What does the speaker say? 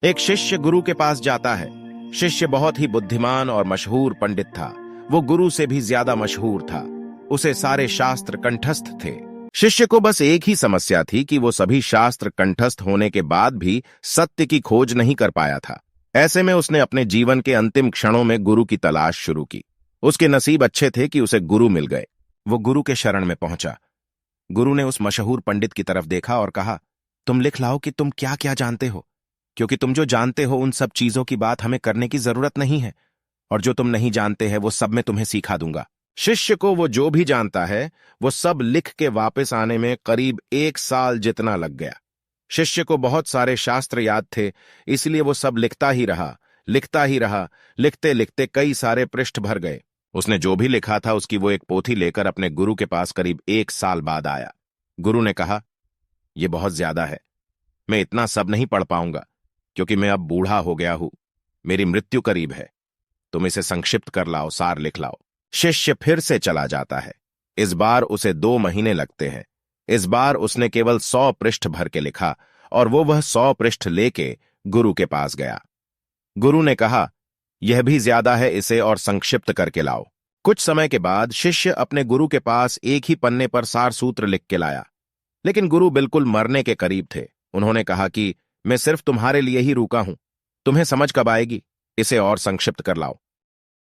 एक शिष्य गुरु के पास जाता है। शिष्य बहुत ही बुद्धिमान और मशहूर पंडित था। वो गुरु से भी ज्यादा मशहूर था। उसे सारे शास्त्र कंठस्थ थे। शिष्य को बस एक ही समस्या थी कि वो सभी शास्त्र कंठस्थ होने के बाद भी सत्य की खोज नहीं कर पाया था। ऐसे में उसने अपने जीवन के अंतिम क्षणों में गुरु की तलाश शुरू की। उसके नसीब अच्छे थे कि उसे गुरु मिल गए। वो गुरु के शरण में पहुंचा। गुरु ने उस मशहूर पंडित की तरफ देखा और कहा, तुम लिख लाओ कि तुम क्या क्या जानते हो, क्योंकि तुम जो जानते हो उन सब चीजों की बात हमें करने की जरूरत नहीं है, और जो तुम नहीं जानते हैं वो सब मैं तुम्हें सिखा दूंगा। शिष्य को वो जो भी जानता है वो सब लिख के वापस आने में करीब 1 साल जितना लग गया। शिष्य को बहुत सारे शास्त्र याद थे, इसलिए वो सब लिखता ही रहा, लिखता ही रहा। लिखते लिखते कई सारे पृष्ठ भर गए। उसने जो भी लिखा था उसकी वो एक पोथी लेकर अपने गुरु के पास करीब 1 साल बाद आया। गुरु ने कहा, यह बहुत ज्यादा है, मैं इतना सब नहीं पढ़ पाऊंगा, क्योंकि मैं अब बूढ़ा हो गया हूं, मेरी मृत्यु करीब है। तुम इसे संक्षिप्त कर लाओ, सार लिख लाओ। शिष्य फिर से चला जाता है। इस बार उसे 2 महीने लगते हैं। इस बार उसने केवल 100 पृष्ठ भर के लिखा, और वो वह 100 पृष्ठ लेके गुरु के पास गया। गुरु ने कहा, यह भी ज्यादा है, इसे और संक्षिप्त करके लाओ। कुछ समय के बाद शिष्य अपने गुरु के पास एक ही पन्ने पर सार सूत्र लिख के लाया, लेकिन गुरु बिल्कुल मरने के करीब थे। उन्होंने कहा कि मैं सिर्फ तुम्हारे लिए ही रुका हूं, तुम्हें समझ कब आएगी, इसे और संक्षिप्त कर लाओ।